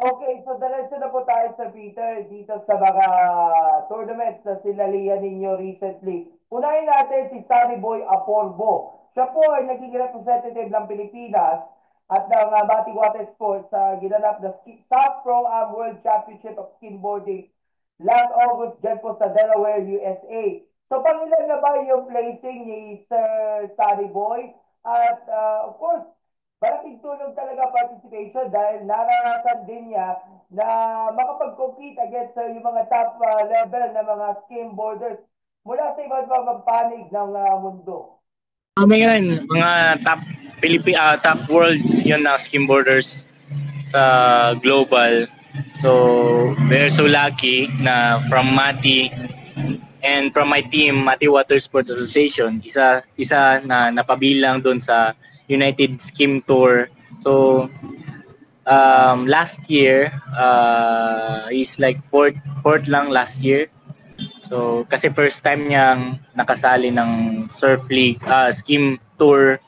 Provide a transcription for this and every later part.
Okay, so diretso na po tayo sa Peter dito sa mga tournaments na sinalihan ninyo recently. Unahin natin si Sunny Boy Aporbo. Siya po ay naging representative ng Pilipinas at ng Batik Water Sports sa ginanap na South Pro Am World Championship of Skimboarding last August dyan po sa Delaware, USA. So pangilan na ba yung placing ni Sir Sunny Boy? At of course, malaking tulong talaga participation dahil naranasan din niya na makapag-compete against yung mga top level na mga skimboarders mula sa iba't ibang panig ng mundo. Kami yun, mga top world yun na skimboarders sa global. So, we're so lucky na from Mati and from my team, Mati Water Sports Association, isa na napabilang doon sa United Skim Tour. So, last year, is like fourth lang last year. So, kasi first time niyang nakasali ng Surf League, Skim Tour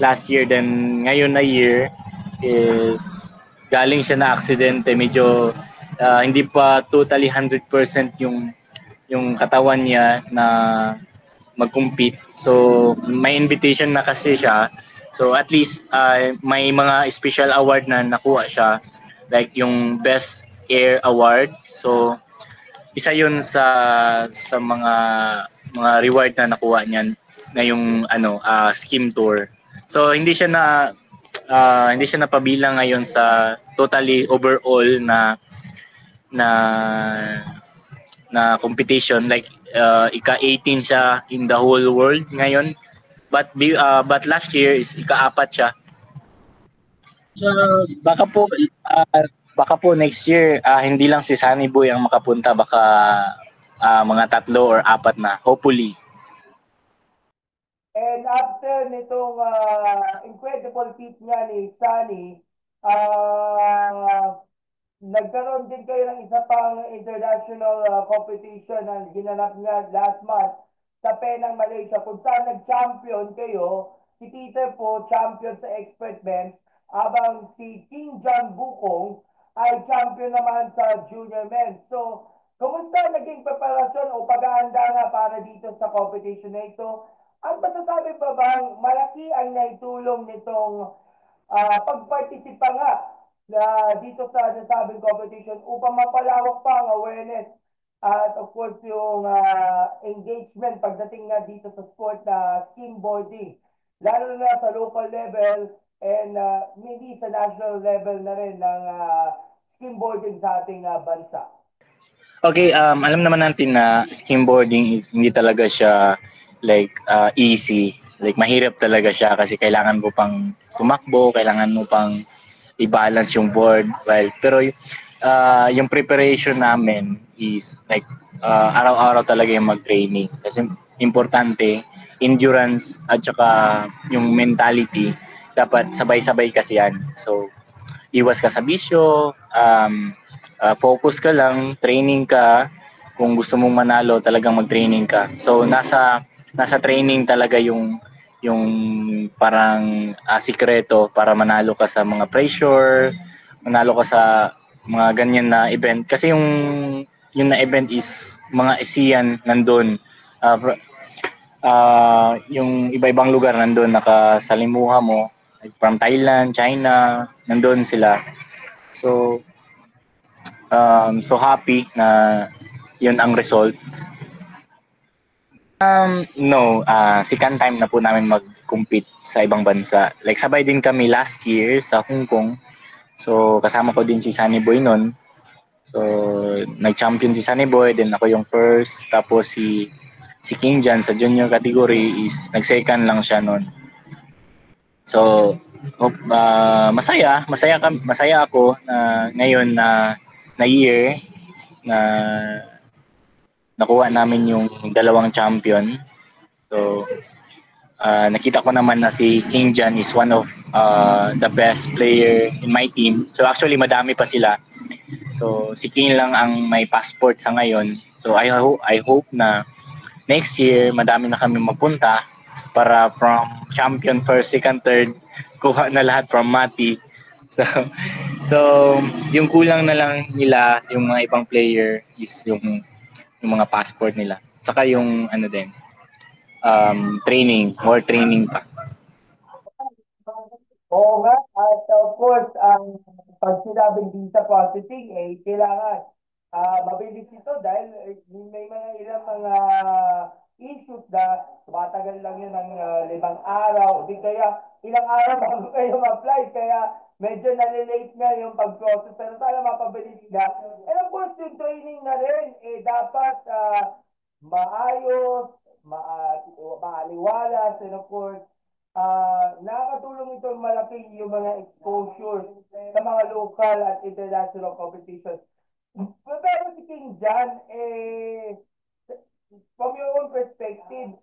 last year. Then, ngayon na year is galing siya na aksidente. Medyo hindi pa totally 100% yung katawan niya na mag-compete. So, may invitation na kasi siya. So, at least may mga special award na nakuha siya. Like yung Best Air Award. So, isa yun sa mga reward na nakuha niyan ngayong skim tour. So hindi siya napabilang ngayon sa totally overall na na competition, like ika-18 siya in the whole world ngayon, but last year is ika-4 siya. So baka po baka po next year hindi lang si Sunny Boy ang makapunta, baka mga 3 or 4 na, hopefully. And after nitong incredible feat niya ni Sunny, nagkaroon din kayo ng isa pang international competition na ginanap niya last month sa Penang, Malaysia, kung saan nag-champion kayo. Si Peter po, champion sa expert men's, habang si King John Bukong ay champion naman sa junior men's. So, kumusta naging preparasyon o pag-aanda nga para dito sa competition na ito? Ang masasabi pa bang malaki ang naitulong nitong pagpartisipa nga na dito sa nasabing competition upang mapalawak pa ang awareness at of course yung engagement pagdating nga dito sa sport na skimboarding, lalo na sa local level and maybe sa national level na rin ng skimboarding sa ating bansa. Okay, alam naman natin na skimboarding is hindi talaga siya like easy. Like mahirap talaga siya kasi kailangan mo pang tumakbo, kailangan mo pang i-balance yung board. Well, pero yung preparation namin is like araw-araw talaga yung mag-training. Kasi importante, endurance at saka yung mentality, dapat sabay-sabay kasi yan. So, iwas ka sa bisyo, focus ka lang, training ka. Kung gusto mong manalo, talagang mag-training ka. So nasa training talaga yung parang sikreto para manalo ka sa mga pressure, manalo ka sa mga ganyan na event. Kasi yung na event is mga ASEAN nandun. Yung iba-ibang lugar nandun, nakasalimuha mo. Like from Thailand, China, nandun sila. So, so happy na yun ang result. No, second time na po namin mag-compete sa ibang bansa. Like sabay din kami last year sa Hong Kong. So kasama ko din si Sunny Boy nun. So nag-champion si Sunny Boy, then ako yung first. Tapos si King Jan sa junior category is nag-second lang siya nun. So masaya ako na ngayon na year na nakuha namin yung dalawang champion. So, nakita ko naman na si King Jan is one of the best player in my team. So, actually, madami pa sila. So, si King lang ang may passport sa ngayon. So, I hope na next year, madami na kami mapunta para from champion, first, second, third, kuha na lahat from Mati. So, So, yung kulang na lang nila, yung mga ibang player is yung mga passport nila. Saka yung ano din, training, more training pa. Oo nga, at of course, ang pag sinabing visa processing, kailangan mabilis ito dahil may mga ilang mga issues na tumatagal lang yun ng 5 araw, di kaya ilang araw bago kayo ma-apply, kaya medyo nalilate nga yung pag-process, pero sana mapabilis na. And of course, yung training na rin, dapat maayos, maaliwalas, and of course, nakakatulong ito malaki yung mga exposures sa mga local at international competitions. Pero si King John, from your own perspective,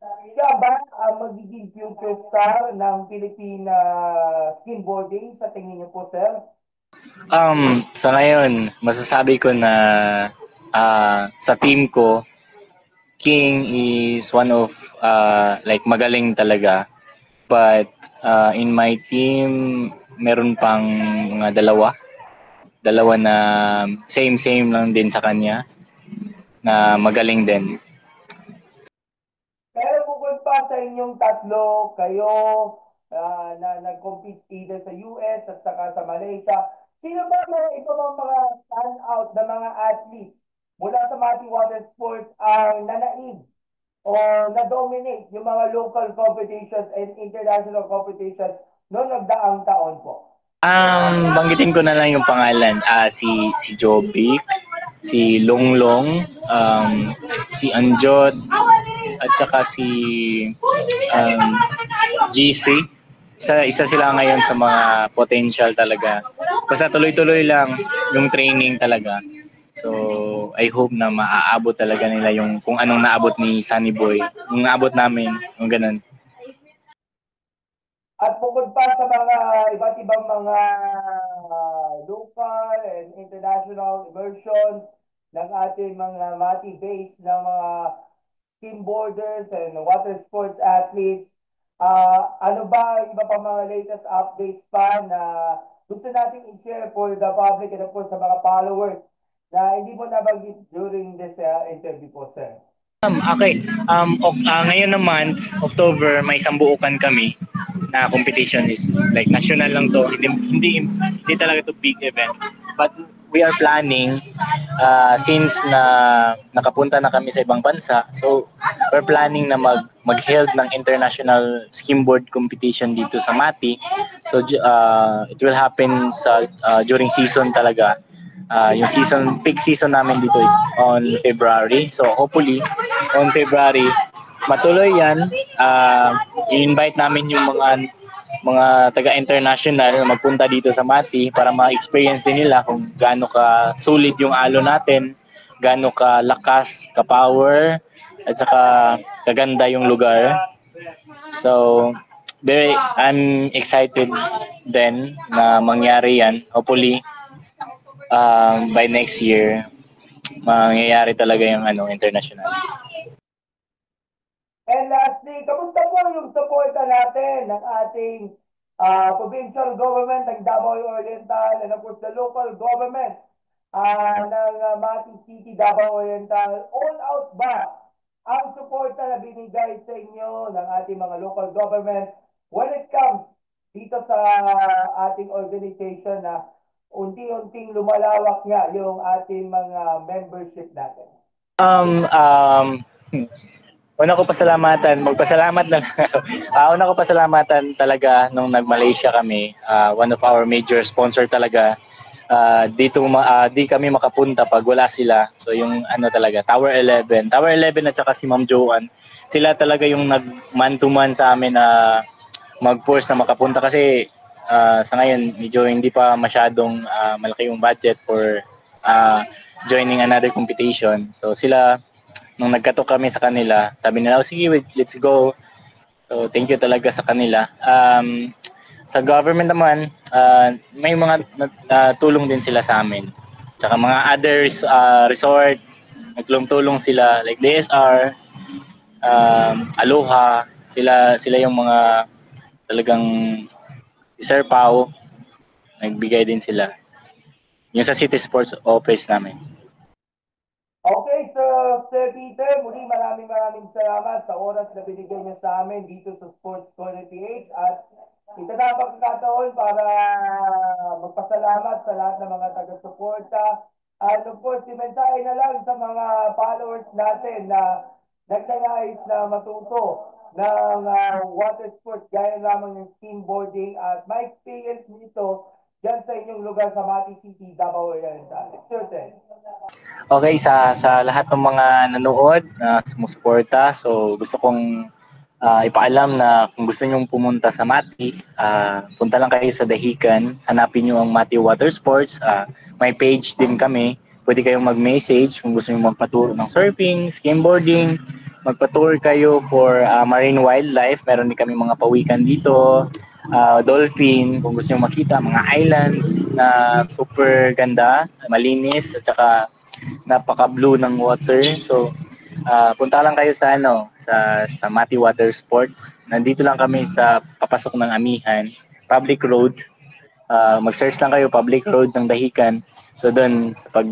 siya ba ang magiging future star ng Philippine skimboarding sa tingin niyo po, sir? Sa ngayon, masasabi ko na sa team ko, King is one of like magaling talaga. But in my team, meron pang mga dalawa na same lang din sa kanya na magaling din. Pero bukod pa sa inyong tatlo, kayo na nag-compete either sa US at saka sa Malaysia, sino ba mga ito mga stand-out na mga athletes mula sa Mati Water Sports ang nanaig o na-dominate yung mga local competitions and international competitions noong nagdaang taon po? Banggitin ko na lang yung pangalan. Si Joby, si Longlong, si Anjot, at saka si um, GC. Isa sila ngayon sa mga potential talaga. Basta tuloy-tuloy lang yung training talaga. So, I hope na maaabot talaga nila yung kung anong naabot ni Sunny Boy. Yung naabot namin, yung ganun. At bukod pa sa mga iba't ibang mga local and international immersions ng ating mga Mati base ng mga skimboarders and water sports athletes, ano ba iba pa mga latest updates pa na gusto nating i-share for the public and of course sa mga followers na hindi mo nabanggit during this interview po, sir? Okay. Ngayon naman, October, may isang buukan kami na competition is like national lang to. Hindi talaga to big event. But we are planning since na nakapunta na kami sa ibang bansa. So we're planning na mag-held ng international skimboard competition dito sa Mati. So it will happen sa during season talaga. Yung peak season namin dito is on February. So hopefully on February matuloy yan. I-invite namin yung mga taga-international na magpunta dito sa Mati para ma-experience din nila kung gaano ka sulit yung alo natin, gaano ka lakas, ka power, at saka kaganda yung lugar. So I'm excited then na mangyari yan. Hopefully by next year mangyayari talaga yung international. And lastly, kamusta po yung suporta natin ng ating provincial government ng Davao Oriental and of course the local government ng Mati City, Davao Oriental? All out ba ang suporta na binigay sa inyo ng ating mga local government when it comes dito sa ating organization na unti-unting lumalawak nga yung ating mga membership natin? Una ko pasalamatan, magpasalamat na una ko pasalamatan talaga nung nag-Malaysia kami. One of our major sponsor talaga. Di kami makapunta pag wala sila. So yung talaga, Tower 11 at saka si Ma'am Joanne, sila talaga yung nag-man to man sa amin na mag-force na makapunta kasi sa ngayon medyo hindi pa masyadong malaki yung budget for joining another competition. So sila nung nagkatok kami sa kanila, sabi nila, sige, let's go. So, thank you talaga sa kanila. Sa government naman, may mga tulong din sila sa amin. Tsaka mga others, resort, nagtulong sila, like DSR, Aloha, sila yung mga talagang Sir Pao, nagbigay din sila. Yung sa City Sports office namin. Okay, so Sir Peter, muli maraming salamat sa oras na binigay niyo sa amin dito sa Sports Corner PH at ito na ang pagkakataon para magpasalamat sa lahat ng mga taga-suporta at of course, mensahe na lang sa mga followers natin na nagnanais na matuto ng water sports gaya lamang ng steamboarding at may experience nito dyan sa inyong lugar sa Mati City, Davao Oriental. Sir Ted. Okay, sa lahat ng mga nanood na sumusuporta, so gusto kong ipaalam na kung gusto nyong pumunta sa Mati, punta lang kayo sa Dahican, hanapin nyo ang Mati Water Sports, may page din kami, pwede kayong mag-message kung gusto nyo magpaturo ng surfing, skimboarding, magpatour kayo for marine wildlife, meron din kami mga pawikan dito, dolphin, kung gusto nyo makita, mga islands na super ganda, malinis, at saka napaka-blue ng water. So, punta lang kayo sa Mati Water Sports. Nandito lang kami sa papasok ng Amihan, public road. Mag-search lang kayo public road ng Dahican. So doon sa pag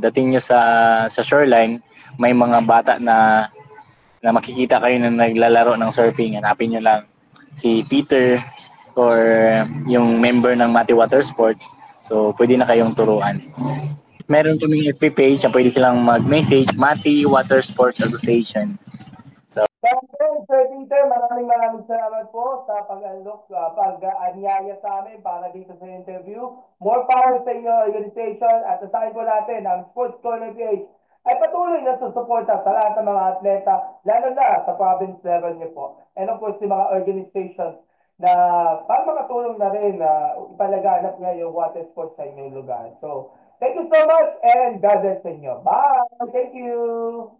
dating nyo sa shoreline, may mga bata na makikita kayo na naglalaro ng surfing. Hanapin nyo lang si Peter or yung member ng Mati Water Sports. So pwede na kayong turuan. Meron kaming FB page na pwede silang mag-message, Mati Water Sports Association. Sir Peter, maraming salamat po sa pag-anyaya sa amin para dito sa interview. More power sa inyo organization at asahin po natin ang Sports Corner PH ay patuloy na susuporta sa lahat ng mga atleta, lalo na sa province level niyo po. And of course, yung mga organizations na para makatulong na rin na ipalaganap nga yung water sports sa inyong lugar. So, thank you so much and God bless sa inyo. Bye! Thank you!